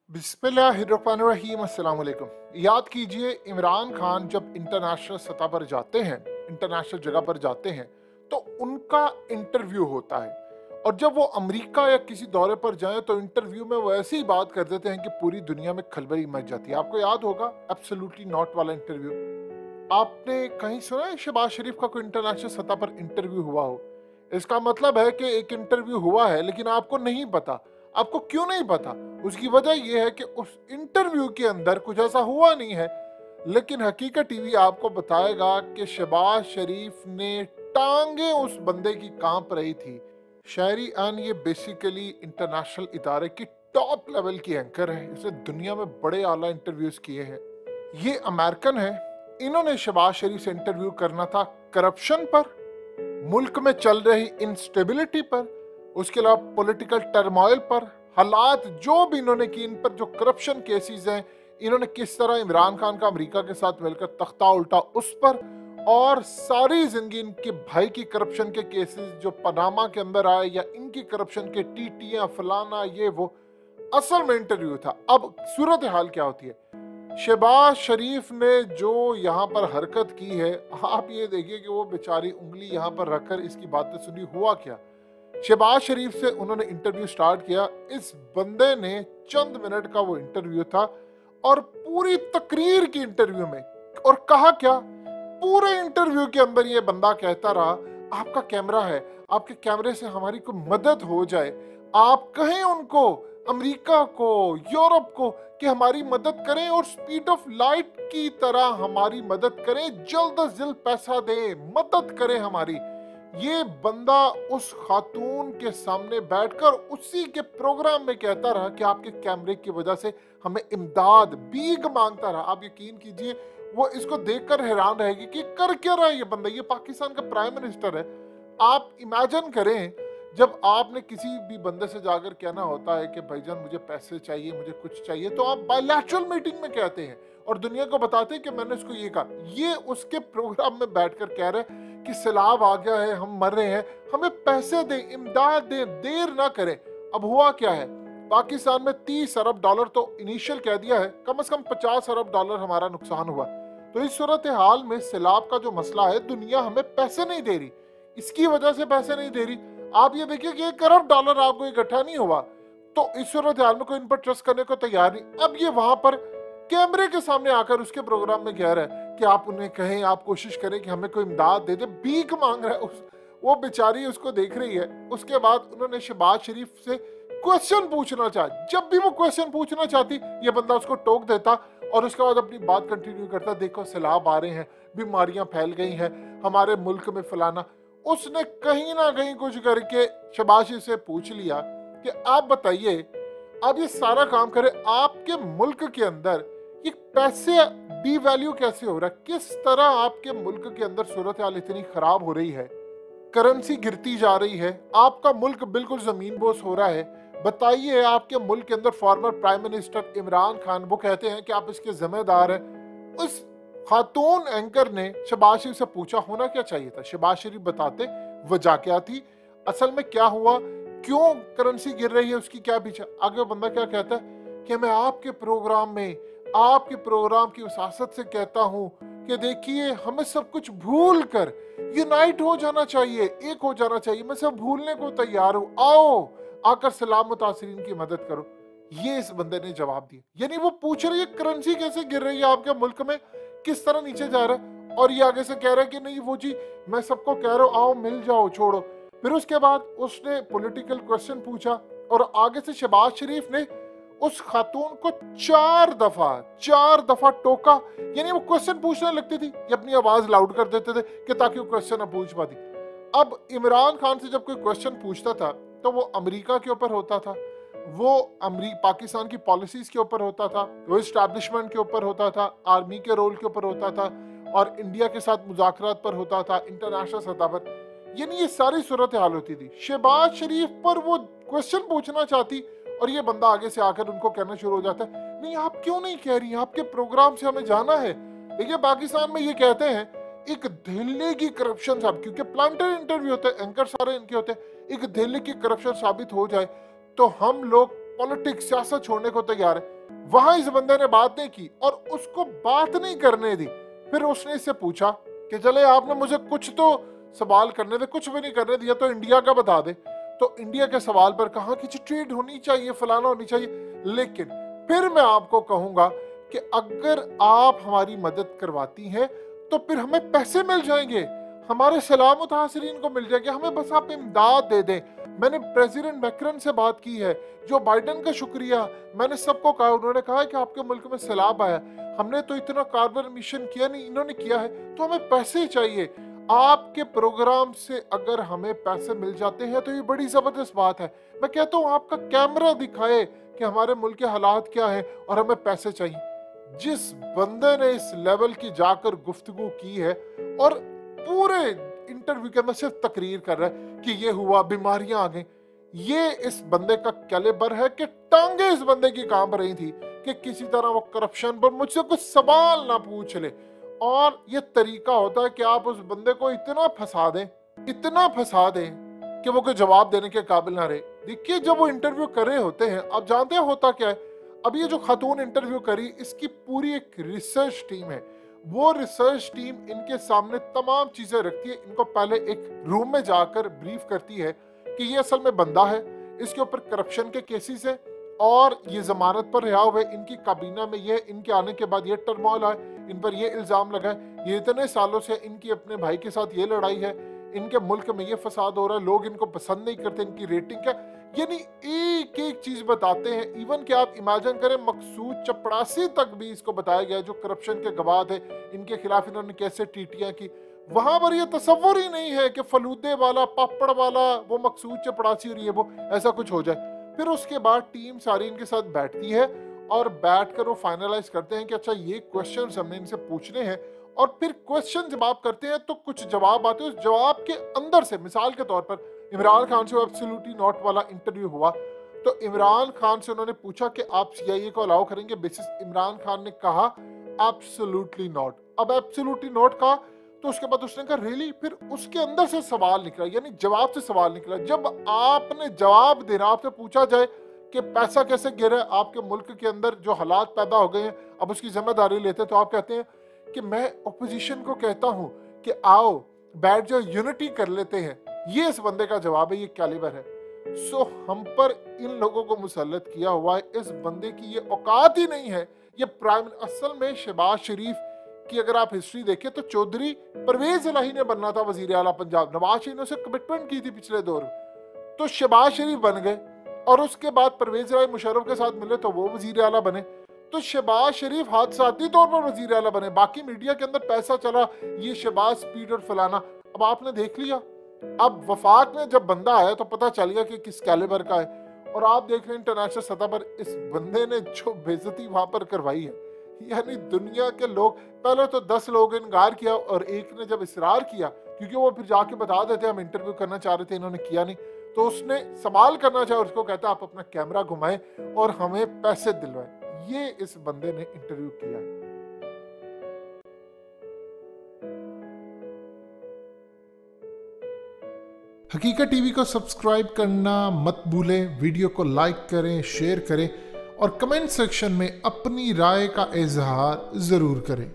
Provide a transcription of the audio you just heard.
बिस्मिल्लाहिर्रहमानिर्रहीम अस्सलाम वालेकुम। याद कीजिए, इमरान खान जब इंटरनेशनल सतह पर जाते हैं, इंटरनेशनल जगह पर जाते हैं, तो उनका इंटरव्यू होता है। और जब वो अमेरिका या किसी दौरे पर जाएं तो इंटरव्यू में वो ऐसी ही बात कर देते हैं कि पूरी दुनिया में खलबली मच जाती है। आपको याद होगा एब्सोल्युटली नॉट वाला इंटरव्यू। आपने कहीं सुना है शहबाज शरीफ का कोई इंटरनेशनल सतह पर इंटरव्यू हुआ हो? इसका मतलब है कि एक इंटरव्यू हुआ है लेकिन आपको नहीं पता। आपको क्यों नहीं पता? उसकी वजह यह है कि उस इंटरव्यू के अंदर कुछ ऐसा हुआ नहीं है। लेकिन हकीकत टीवी आपको बताएगा कि शहबाज शरीफ ने टांगे उस बंदे की कांप रही थी। शायरी अन ये बेसिकली इंटरनेशनल इदारे की टॉप लेवल की एंकर है। इसने दुनिया में बड़े आला इंटरव्यूज किए हैं। ये अमेरिकन है। इन्होंने शहबाज शरीफ से इंटरव्यू करना था करप्शन पर, मुल्क में चल रही इंस्टेबिलिटी पर, उसके अलावा पॉलिटिकल टर्मोइल पर, हालात जो भी इन्होंने की, इन पर जो करप्शन केसेस हैं, इन्होंने किस तरह इमरान खान का अमेरिका के साथ मिलकर तख्ता उल्टा उस पर, और सारी जिंदगी इनके भाई की करप्शन के केसेस जो पनामा के अंदर आए या इनकी करप्शन के टीटियां फलाना ये वो, असल में इंटरव्यू था। अब सूरत हाल क्या होती है? शहबाज शरीफ ने जो यहाँ पर हरकत की है, आप ये देखिए कि वो बेचारी उंगली यहाँ पर रखकर इसकी बातें सुनी। हुआ क्या? शहबाज शरीफ से उन्होंने इंटरव्यू स्टार्ट किया। इस बंदे ने चंद मिनट का वो इंटरव्यू था और पूरी तकरीर की इंटरव्यू में, और कहा क्या, पूरे इंटरव्यू के अंदर ये बंदा कहता रहा, आपका कैमरा है, आपके कैमरे से हमारी कोई मदद हो जाए, आप कहें उनको, अमेरिका को, यूरोप को कि हमारी मदद करें और स्पीड ऑफ लाइट की तरह हमारी मदद करें, जल्द अज जल्द पैसा दें, मदद करें हमारी। ये बंदा उस खातून के सामने बैठकर उसी के प्रोग्राम में कहता रहा कि आपके कैमरे की वजह से हमें इमदाद, भीख मांगता रहा। आप यकीन कीजिए, वो इसको देखकर हैरान रहेगी कि कर क्या रहा है ये बंदा। ये पाकिस्तान का प्राइम मिनिस्टर है। आप इमेजिन करें, जब आपने किसी भी बंदे से जाकर कहना होता है कि भाईजान मुझे पैसे चाहिए, मुझे कुछ चाहिए, तो आप बायलैटरल मीटिंग में कहते हैं और दुनिया को बताते हैं कि मैंने इसको ये कहा। ये उसके प्रोग्राम में बैठकर कह रहे हैं कि सैलाब आ गया है, हम मर रहे हैं, हमें पैसे दें, इमदाद दें, देर ना करें। अब हुआ क्या है? पाकिस्तान में 30 अरब डॉलर तो इनिशियल कह दिया है, कम से कम 50 अरब डॉलर हमारा नुकसान हुआ। तो इस सूरत हाल में सैलाब का जो मसला है, दुनिया हमें पैसे नहीं दे रही, इसकी वजह से पैसे नहीं दे रही। आप ये देखिए कि 1 अरब डॉलर आपको इकट्ठा नहीं हुआ, तो इस सूरत हाल में कोई इन पर ट्रस्ट करने को तैयार नहीं। अब ये वहां पर कैमरे के सामने आकर उसके प्रोग्राम में कह रहा है कि आप उन्हें कहें, आप कोशिश करें कि हमें कोई इमदाद दे दे, भीख मांग रहा है। वो बेचारी उसको देख रही है। उसके बाद उन्होंने शहबाज शरीफ से क्वेश्चन पूछना चाहा। जब भी वो क्वेश्चन पूछना चाहती, ये बंदा उसको टोक देता और उसके बाद अपनी बात कंटिन्यू करता। देखो सैलाब आ रहे हैं, बीमारियां फैल गई हैं हमारे मुल्क में, फलाना। उसने कहीं ना कहीं कुछ करके शहबाज से पूछ लिया कि आप बताइए, आप ये सारा काम करें, आपके मुल्क के अंदर ये पैसे डी वैल्यू कैसे हो रहा है? किस तरह आपके मुल्क के अंदर सूरत हाल इतनी खराब हो रही है, करेंसी गिरती जा रही है, आपका मुल्क बिल्कुल जमीन बोस हो रहा है। बताइए, आपके मुल्क के अंदर former prime minister Imran Khan, वो कहते हैं कि आप इसके जिम्मेदार हैं। उस खातून एंकर ने शहबाज शरीफ से पूछा, होना क्या चाहिए था? शहबाज शरीफ बताते वजह क्या थी, असल में क्या हुआ, क्यों करेंसी गिर रही है, उसकी क्या पीछे। आगे बंदा क्या कहता है कि मैं आपके प्रोग्राम में, आपके प्रोग्राम की वसासत से कहता हूं कि देखिए, हमें सब कुछ भूल कर यूनाइट हो जाना चाहिए, एक हो जाना चाहिए, मैं सब भूलने को तैयार हूं, आओ आकर सलाम मुतासरीन की मदद करो। ये इस बंदे ने जवाब दिया। यानी वो पूछ रही है करेंसी कैसे गिर रही है आपके मुल्क में, किस तरह नीचे जा रहा है, और ये आगे से कह रहा है कि नहीं वो जी, मैं सबको कह रहा हूं आओ मिल जाओ, छोड़ो। फिर उसके बाद उसने पॉलिटिकल क्वेश्चन पूछा और आगे से शहबाज शरीफ ने उस खातून को 4 दफा टोका। यानी वो क्वेश्चन पूछने लगती थी, ये अपनी आवाज लाउड कर देते थे कि ताकि वो क्वेश्चन ना पूछ पाती। अब इमरान खान से जब कोई क्वेश्चन पूछता था तो वो अमेरिका के ऊपर होता था, वो पाकिस्तान की पॉलिसीज के ऊपर होता था, वो एस्टैब्लिशमेंट के ऊपर होता था, आर्मी के रोल के ऊपर होता था, और इंडिया के साथ मुज़ाकरात पर होता था, इंटरनेशनल सतह पर। यानी ये सारी सूरत हाल होती थी। शहबाज शरीफ पर वो क्वेश्चन पूछना चाहती और ये बंदा आगे से आकर उनको कहना शुरू हो जाता है, नहीं आप क्यों नहीं कह रही, आपके प्रोग्राम से हमें जाना है। देखिए पाकिस्तान में ये कहते हैं एक धेले की करप्शन साहब, क्योंकि प्लांटर इंटरव्यू होते हैं, एंकर सारे इनके होते हैं, एक धेले की करप्शन साबित हो जाए तो हम लोग पॉलिटिक्स, सियासत छोड़ने को तैयार है। वहां इस बंदे ने बात नहीं की और उसको बात नहीं करने दी। फिर उसने इससे पूछा कि चले आपने मुझे कुछ तो सवाल करने दे, कुछ भी नहीं करने दिया तो इंडिया का बता दे। तो इंडिया के सवाल पर कहा कि ट्रेड होनी चाहिए, फलाना होनी चाहिए। लेकिन फिर मैं आपको कहूंगा कि अगर आप हमारी मदद करवाती हैं तो फिर हमें पैसे मिल जाएंगे, हमारे सलाम मुतासरीन को मिल जाएंगे, हमें बस आप इमदाद दे दें। मैंने प्रेसिडेंट मैक्रन से बात की है, जो बाइडन का शुक्रिया मैंने सबको कहा, उन्होंने कहा कि आपके मुल्क में सैलाब आया, हमने तो इतना कार्बन मिशन किया नहीं, इन्होंने किया है, तो हमें पैसे चाहिए। आपके प्रोग्राम से अगर हमें पैसे मिल जाते हैं तो ये बड़ी जबरदस्त बात है। मैं कहता हूँ आपका कैमरा दिखाए कि हमारे मुल्क के हालात क्या है और हमें पैसे चाहिए। जिस बंदे ने इस लेवल की जाकर गुफ्तगू की है और पूरे इंटरव्यू के अंदर सिर्फ तकरीर कर रहा है कि ये हुआ, बीमारियां आ गई, ये इस बंदे का कैलिबर है कि टांगे इस बंदे की कांप रही थी कि किसी तरह वो करप्शन पर मुझसे कुछ सवाल ना पूछ ले। और ये तरीका होता है कि आप उस बंदे को इतना फंसा दें कि वो कोई जवाब देने के काबिल ना रहे। देखिए जब वो इंटरव्यू कर रहे होते हैं, आप जानते हैं होता क्या है, अब ये जो खातून इंटरव्यू करी इसकी पूरी एक रिसर्च टीम है। वो रिसर्च टीम इनके सामने तमाम चीजें रखती है, इनको पहले एक रूम में जाकर ब्रीफ करती है कि ये असल में बंदा है, इसके ऊपर करप्शन के केसेस है और ये जमानत पर रिहा हुए, इनकी काबीना में ये, इनके आने के बाद ये टर्मोइल है, इन पर ये इल्जाम लगा है, ये इतने सालों से इनकी अपने भाई के साथ ये लड़ाई है, इनके मुल्क में ये फसाद हो रहा है, लोग इनको पसंद नहीं करते, इनकी रेटिंग क्या, यानी एक एक चीज बताते हैं। इवन कि आप इमेजिन करें मकसूद चपड़ासी तक भी इसको बताया गया जो करप्शन के गवाह थे, इनके खिलाफ इन्होंने कैसे टीटियां की। वहां पर ये तस्वुर ही नहीं है कि फलूदे वाला, पापड़ वाला वो मकसूद चपड़ासी और ये वो ऐसा कुछ हो जाए। फिर उसके बाद टीम सारी इनके साथ बैठती है और बैठकर वो फाइनलाइज करते हैं कि अच्छा ये क्वेश्चंस हमने इनसे पूछने हैं, और फिर क्वेश्चन जवाब करते हैं तो कुछ जवाब आते हैं, उस जवाब के अंदर से मिसाल के तौर पर इमरान खान से एब्सोल्युटली नॉट वाला इंटरव्यू हुआ तो इमरान खान से उन्होंने पूछा कि आप सीआईए को अलाउ करेंगे बेसिस, इमरान खान ने कहा एब्सोल्युटली नॉट। अब एब्सोल्युटली नॉट कहा तो उसके बाद उसने कहा रियली, फिर उसके अंदर से सवाल निकला, यानी जवाब से सवाल निकला। जब आपने जवाब देना, आपसे पूछा जाए कि पैसा कैसे गिरा आपके मुल्क के अंदर, जो हालात पैदा हो गए हैं, अब उसकी जिम्मेदारी लेते, तो आप कहते हैं कि मैं अपोजिशन को कहता हूं कि आओ बैठ जाओ, यूनिटी कर लेते हैं। ये इस बंदे का जवाब है, ये कैलिबर है। सो हम पर इन लोगों को मुसल्लत किया हुआ है, इस बंदे की ये औकात ही नहीं है। ये प्राइम, असल में शहबाज शरीफ की अगर आप हिस्ट्री देखें तो चौधरी परवेज इलाही ने बनना था वजीर आला पंजाब, नवाज शरीफ ने उसे कमिटमेंट की थी पिछले दौर में, तो शहबाज शरीफ बन गए और उसके बाद परवेज इलाही मुशर्रफ के साथ मिले तो वो वजीर आला बने। तो शहबाज शरीफ हादसाती तौर पर वजीर आला बने, बाकी मीडिया के अंदर पैसा चला, ये शहबाज स्पीड और फलाना। अब आपने देख लिया, अब वफाक में जब बंदा आया तो पता चल गया कि किस कैलिबर का है। और आप देख रहे हैं इंटरनेशनल सतह पर इस बंदे ने जो बेइज्जती वहां पर करवाई है, यानी दुनिया के लोग, पहले तो 10 लोग इनकार किया और एक ने जब इसरार किया, क्योंकि वो फिर जाके बता देते हम इंटरव्यू करना चाह रहे थे, इन्होंने किया नहीं, तो उसने सवाल करना चाहा, उसको कहता आप अपना कैमरा घुमाएं और हमें पैसे दिलवाएं। ये इस बंदे ने इंटरव्यू किया है। हकीकत टीवी को सब्सक्राइब करना मत भूलें, वीडियो को लाइक करें, शेयर करें और कमेंट सेक्शन में अपनी राय का इजहार जरूर करें।